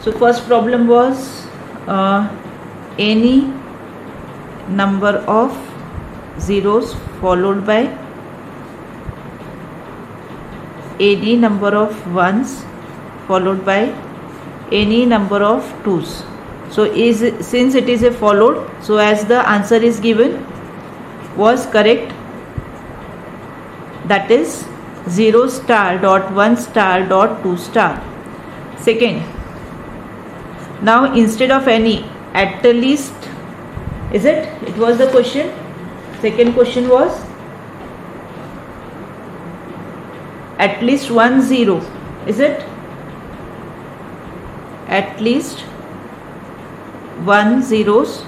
So first problem was any number of zeros followed by any number of ones followed by any number of twos. So since it is a followed, so as the answer is given was correct, that is 0 star dot 1 star dot 2 star. Second, now instead of any, at the least, is it? It was the question. Second question was at least 1 0, is it? At least 1 zeros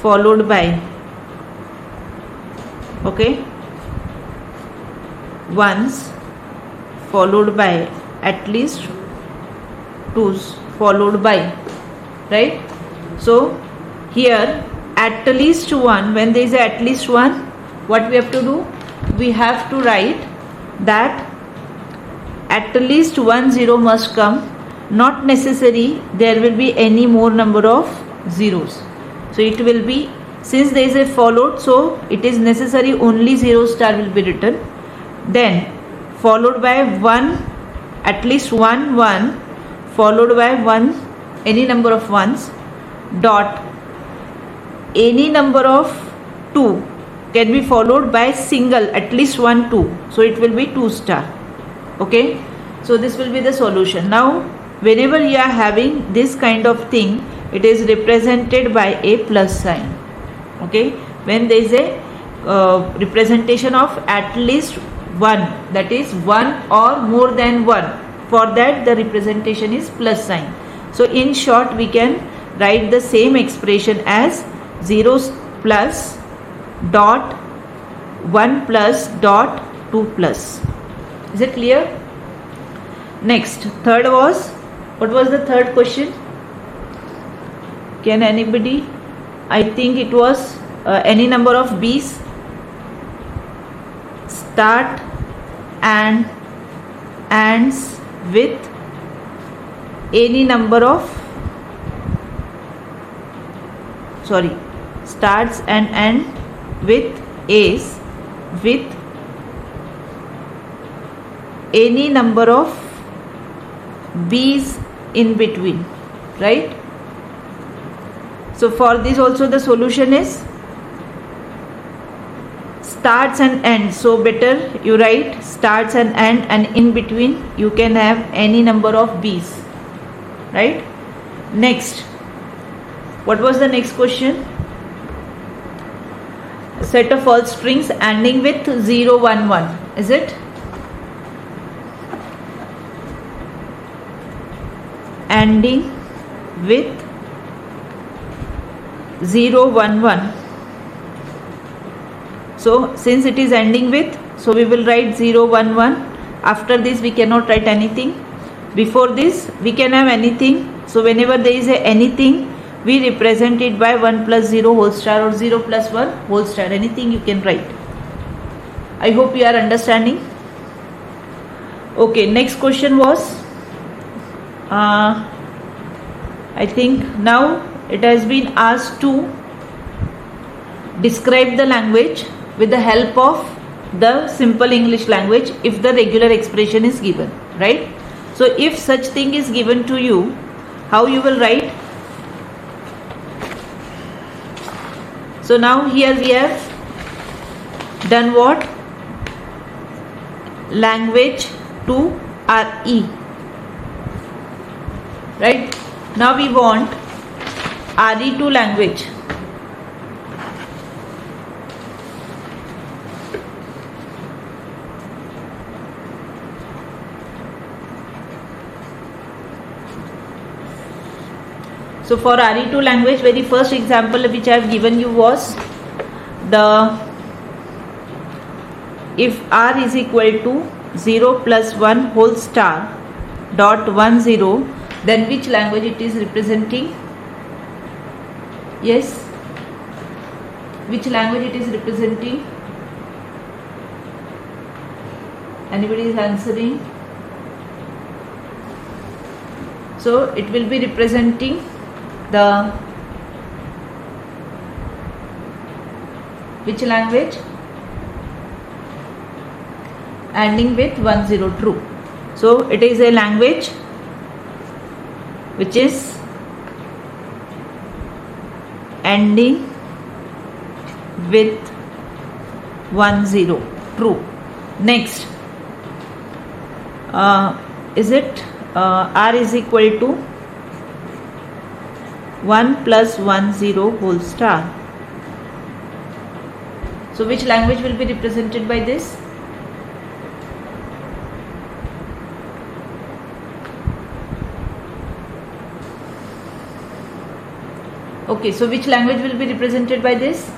followed by, okay, ones followed by at least twos followed by, right? So here at least one, when there is at least one, what we have to do? We have to write that at least 1 0 must come, not necessary there will be any more number of zeros. So it will be, since there is a followed, so it is necessary only 0 star will be written, then followed by 1, at least 1 1 followed by 1 any number of ones dot any number of 2 can be followed by single at least 1 2, so it will be 2 star. Okay, so this will be the solution. Now whenever you are having this kind of thing, it is represented by a plus sign. Okay, when there is a representation of at least 1, that is 1 or more than 1, for that the representation is plus sign. So in short we can write the same expression as 0 plus dot 1 plus dot 2 plus. Is it clear? Next, third was, what was the third question? Can anybody? I think it was any number of bees start and ends with any number of, sorry, starts and end with a's with any number of bees in between, right? So for this also the solution is starts and ends. So better you write starts and end, and in between you can have any number of bees, right? Next, what was the next question? A set of all strings ending with 0 1 1, is it? Ending with 0 1 1. So since it is ending with, so we will write 0 1 1. After this we cannot write anything. Before this we can have anything. So whenever there is a anything, we represent it by 1 plus 0 whole star or 0 plus 1 whole star. Anything you can write. I hope you are understanding. Okay, next question was I think now it has been asked to describe the language with the help of the simple English language if the regular expression is given, right? So if such thing is given to you, how you will write? So now here we have done what? Language to RE, right? Now we want RE to language. So for RE2 language, very first example which I have given you was the, if R is equal to 0 plus 1 whole star dot 1 0, then which language it is representing? Yes, which language it is representing? Anybody is answering? So it will be representing the which language? Ending with 10 true. So it is a language which is ending with 10 true. Next, is it r is equal to 1 plus 10 whole star. So which language will be represented by this? Okay, so which language will be represented by this?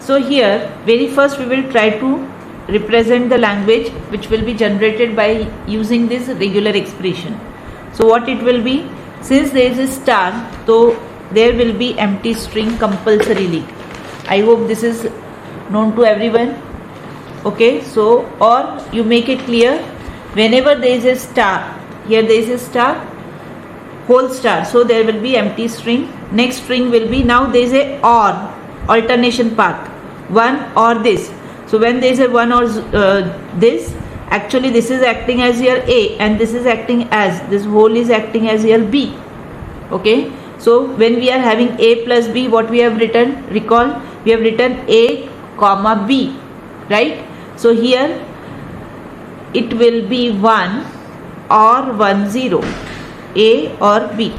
So here, very first we will try to represent the language which will be generated by using this regular expression. So what it will be? Since there is a star, so there will be empty string compulsorily. I hope this is known to everyone. Okay, so or you make it clear, whenever there is a star, here there is a star, whole star, so there will be empty string. Next string will be, now there is a or, alternation path, one or this. So when there is a one or this, actually this is acting as your A and this is acting as, this whole is acting as your B. Okay, so when we are having A plus B, what we have written? Recall, we have written A comma B, right? So here it will be 1 or 10, A or B.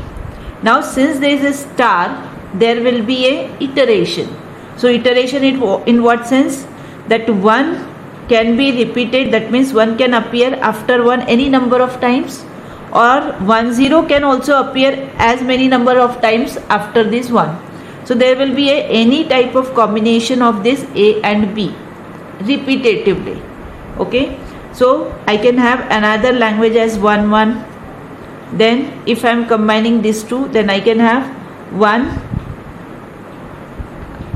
Now since there is a star, there will be a iteration. So iteration in what sense? That 1 can be repeated, that means 1 can appear after 1 any number of times, or 10 can also appear as many number of times after this 1. So there will be any type of combination of this A and B repetitively. Okay, so I can have another language as 1 1. Then if I am combining these two, then I can have 1.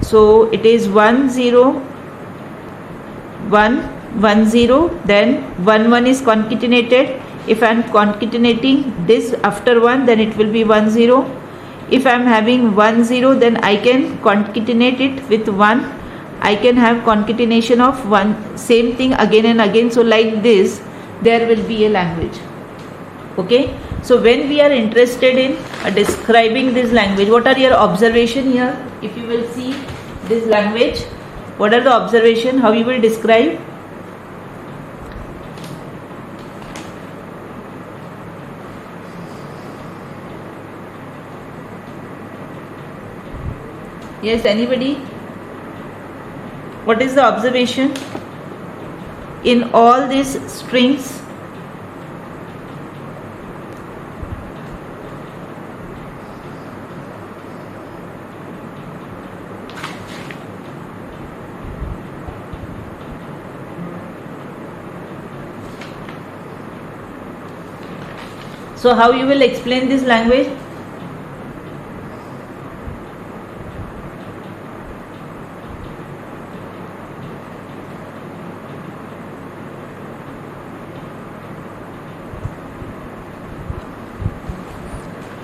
So it is 1 0 1 1 0, then 1 1 is concatenated. If I am concatenating this after 1, then it will be 1 0. If I am having 1 0, then I can concatenate it with 1. I can have concatenation of 1, same thing again and again. So like this, there will be a language. Okay, so when we are interested in describing this language, what are your observation here? If you will see this language, what are the observation? How you will describe? Yes, anybody? What is the observation in all these strings? So how you will explain this language?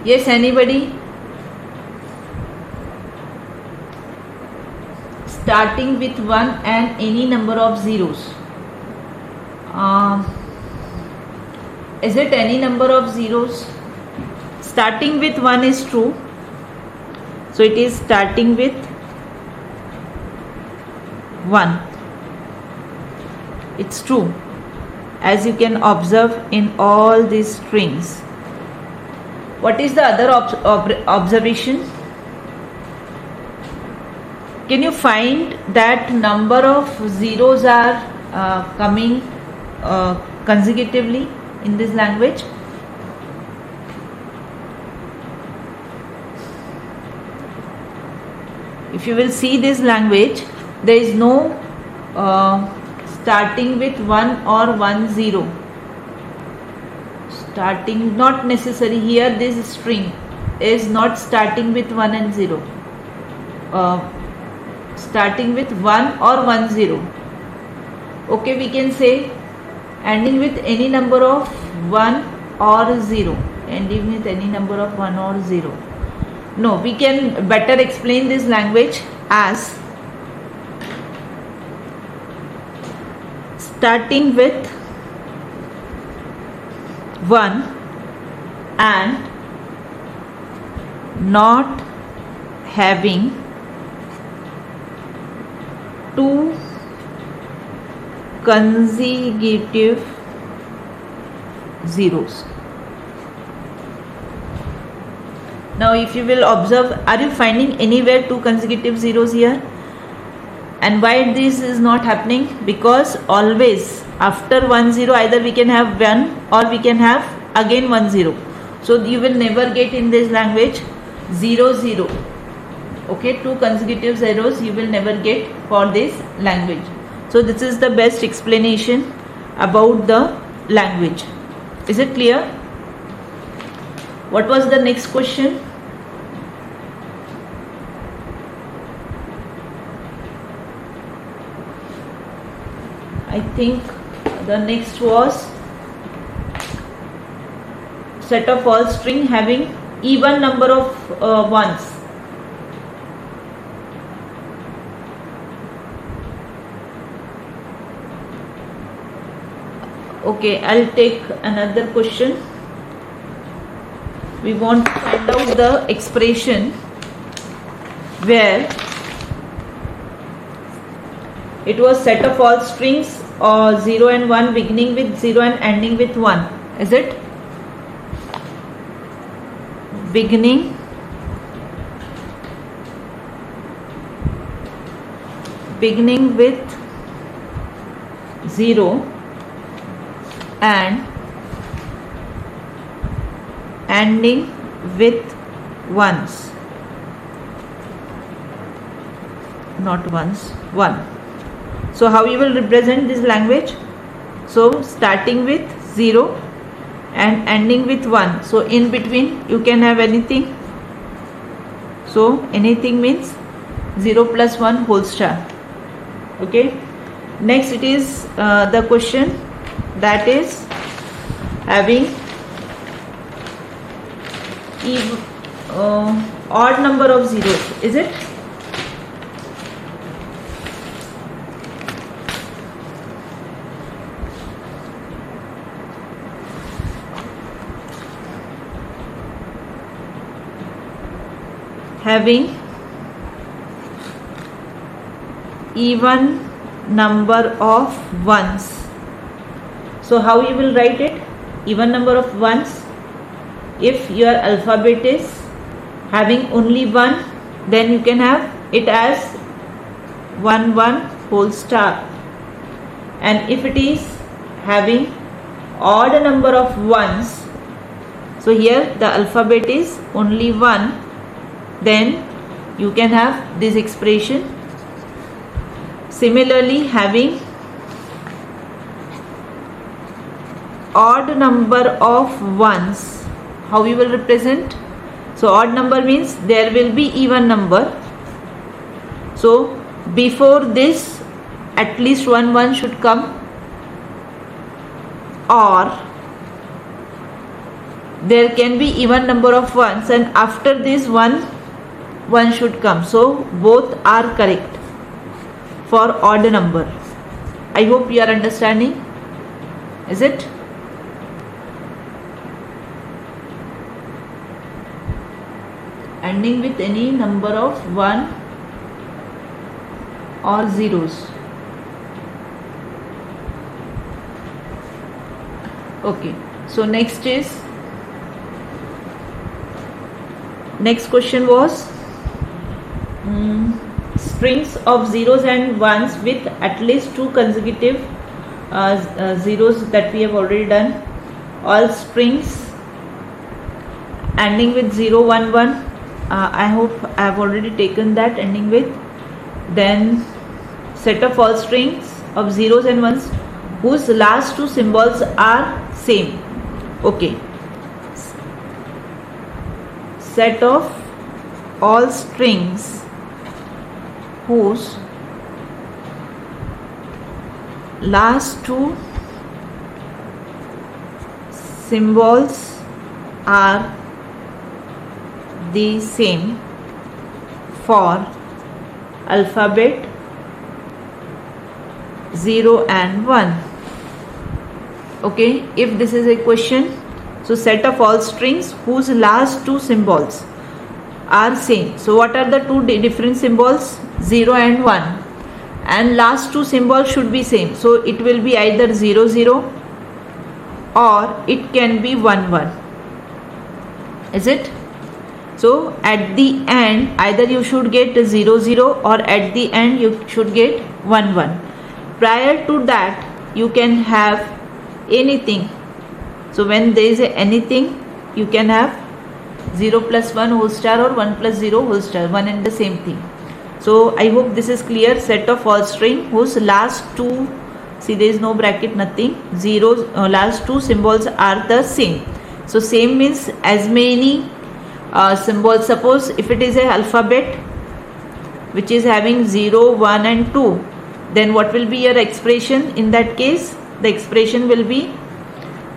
Yes, anybody? Starting with 1 and any number of zeros. Is it any number of zeros? Starting with 1 is true. So it is starting with 1. It's true, as you can observe in all these strings. What is the other observation? Can you find that number of zeros are coming consecutively in this language? If you will see this language, there is no starting with 1 or 10. Starting, not necessary. Here this string is not starting with 1 and 0. Starting with 1 or 10. Okay, we can say ending with any number of 1 or 0, ending with any number of 1 or 0. No, we can better explain this language as starting with 1 and not having two consecutive zeros. Now if you will observe, are you finding anywhere two consecutive zeros here? And why this is not happening? Because always after 1 0 either we can have 1 or we can have again 1 0. So you will never get in this language 0 0. Okay, two consecutive zeros you will never get for this language. So this is the best explanation about the language. Is it clear? What was the next question? I think the next was set of all string having even number of ones. Okay, I'll take another question. We want to find out the expression where it was set of all strings or 0 and 1 beginning with 0 and ending with 1. Is it? Beginning with 0 and ending with ones, not ones, 1. So how you will represent this language? So starting with 0 and ending with 1. So in between you can have anything. So anything means 0 plus 1 whole star. Okay. Next it is the question that is having odd number of zeros. Is it? Having even number of ones. So how you will write it? Even number of ones. If your alphabet is having only 1, then you can have it as 1 1 whole star. And if it is having odd number of ones, so here the alphabet is only 1, then you can have this expression. Similarly, having odd number of ones, how we will represent? So odd number means there will be even number. So before this at least one should come, or there can be even number of ones and after this one should come. So both are correct for odd number. I hope you are understanding. Is it? Ending with any number of 1 or zeros. Okay, so next question was strings of zeros and ones with at least two consecutive zeros, that we have already done. All strings ending with 0 1 1. I hope I have already taken that, ending with. Then set of all strings of zeros and ones whose last two symbols are same. Okay. Set of all strings whose last two symbols are the same for alphabet 0 and 1. Okay, if this is a question, so set of all strings whose last two symbols are same. So what are the two different symbols? 0 and 1, and last two symbols should be same. So it will be either 0 0 or it can be 1 1. Is it? So at the end either you should get 0 0 or at the end you should get 1 1. Prior to that you can have anything. So when there is anything, you can have 0 plus 1 whole star or 1 plus 0 whole star, one and the same thing. So I hope this is clear. Set of all string whose last two, see there is no bracket, nothing, zeros, last two symbols are the same. So same means as many symbols. Suppose if it is a alphabet which is having 0, 1 and 2, then what will be your expression in that case? The expression will be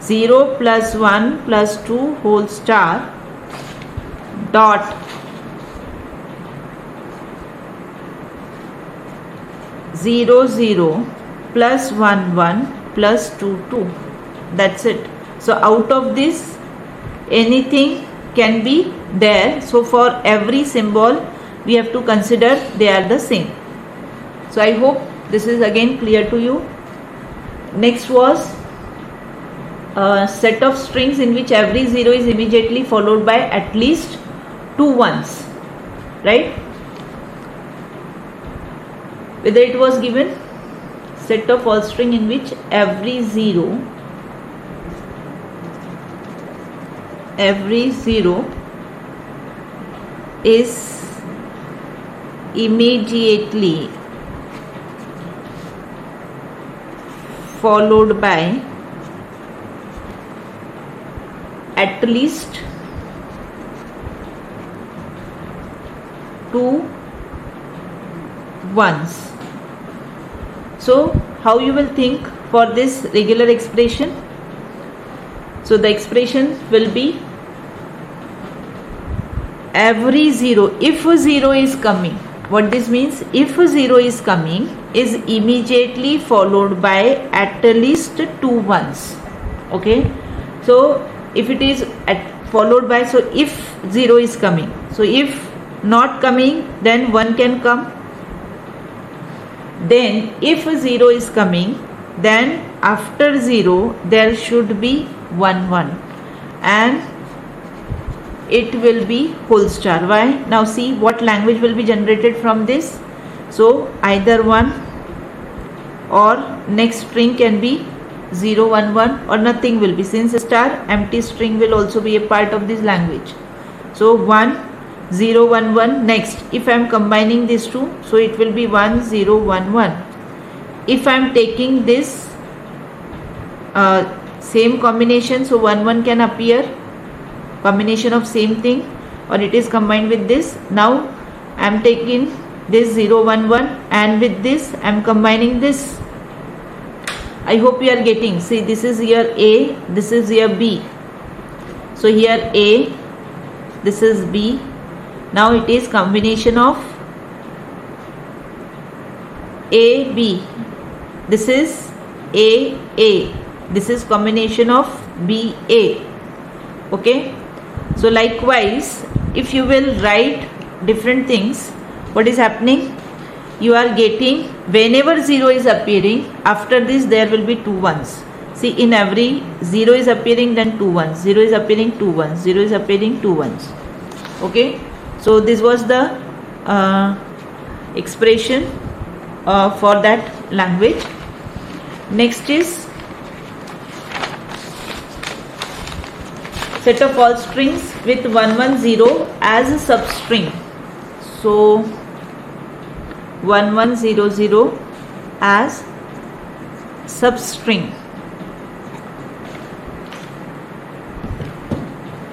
0 plus 1 plus 2 whole star dot 0 0 plus 1 1 plus 2 2. That's it. So out of this anything can be there. So for every symbol we have to consider they are the same. So I hope this is again clear to you. Next was a set of strings in which every 0 is immediately followed by at least 2 ones, right? Whether it was given set of all string in which every 0 is immediately followed by at least 2 ones. So how you will think for this regular expression? So the expression will be every 0, if 0 is coming, what this means, if 0 is coming, is immediately followed by at least 2 ones. Okay, so if it is followed by, so if 0 is coming, so if not coming then 1 can come. Then if 0 is coming, then after 0 there should be 1 1 and it will be whole star. Why? Now see what language will be generated from this. So either 1 or next string can be 0 1 1 or nothing will be, since star empty string will also be a part of this language. So 1 0 1 1. Next if I am combining these two, so it will be 1 0 1 1. If I am taking this same combination, so 1 1 can appear, combination of same thing, or it is combined with this. Now I am taking this 0 1 1 and with this I am combining this. I hope you are getting. See, this is here A, this is here B. So here A, this is B. Now it is combination of A B. This is A A. This is combination of B A. Okay. So likewise, if you will write different things, what is happening? You are getting whenever 0 is appearing, after this there will be 2 ones. See, in every 0 is appearing, then 2 ones. 0 is appearing, 2 ones. 0 is appearing, 2 ones. Okay. So this was the expression for that language. Next is set of all strings with 110 as a substring. So 1100 as substring.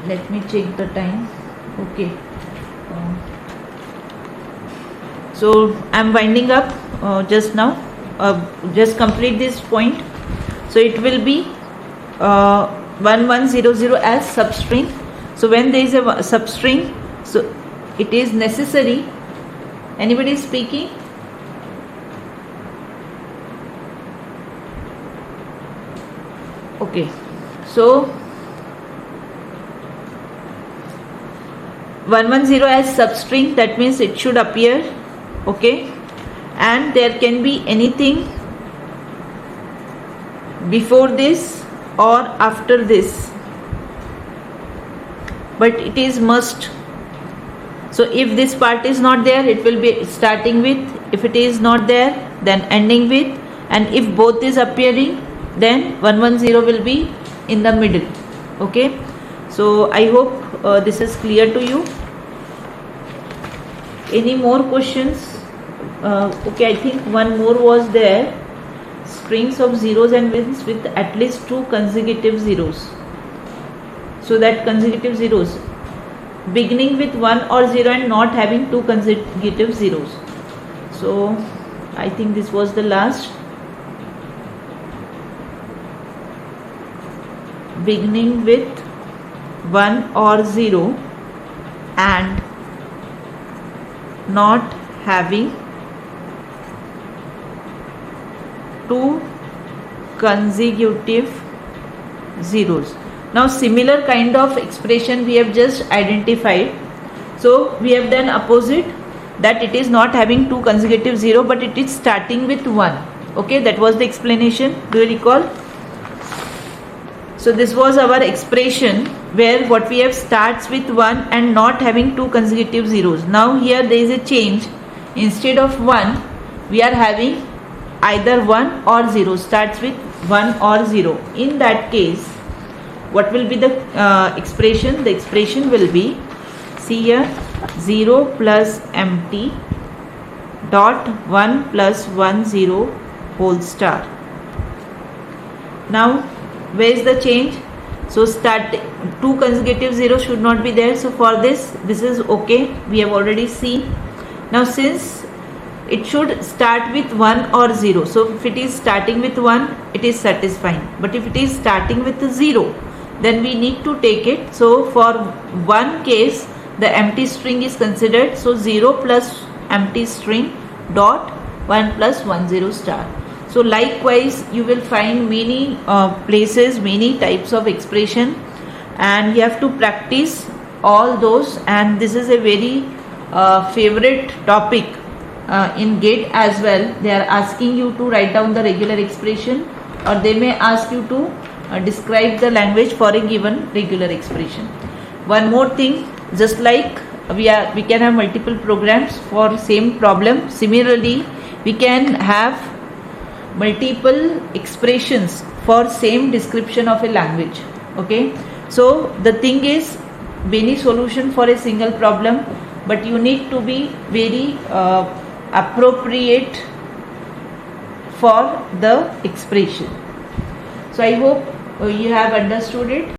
Let me check the time. Okay. So I am winding up just now. Just complete this point. So it will be 1100 as substring. So when there is a substring, so it is necessary. Anybody speaking? Okay, so 110 as substring, that means it should appear, okay, and there can be anything before this or after this, but it is must. So if this part is not there, it will be starting with, if it is not there, then ending with, and if both is appearing, then 110 will be in the middle. Okay, so I hope this is clear to you. Any more questions? Okay, I think one more was there. Strings of zeros and ones with at least 2 consecutive zeros. So that consecutive zeros beginning with 1 or 0 and not having 2 consecutive zeros. So I think this was the last. Beginning with 1 or 0 and not having 2 consecutive zeros. Now similar kind of expression we have just identified. So we have done opposite, that it is not having 2 consecutive 0 but it is starting with 1. Okay, that was the explanation. Do you recall? So this was our expression where what we have starts with 1 and not having 2 consecutive zeros. Now here there is a change. Instead of 1, we are having either 1 or 0, starts with 1 or 0. In that case, what will be the expression? The expression will be, see here, 0 plus empty dot 1 plus 1 0 whole star. Now where is the change? So start 2 consecutive zeros should not be there. So for this is okay, we have already seen. Now since it should start with 1 or 0, so if it is starting with 1, it is satisfying, but if it is starting with 0, then we need to take it. So for one case the empty string is considered, so 0 plus empty string dot 1 plus 1 0 star. So likewise you will find many places, many types of expression, and you have to practice all those, and this is a very favorite topic in GATE as well. They are asking you to write down the regular expression, or they may ask you to describe the language for a given regular expression. One more thing, just like we can have multiple programs for same problem, similarly we can have multiple expressions for same description of a language. Okay, so the thing is, many solution for a single problem, but you need to be very appropriate for the expression. So I hope you have understood it.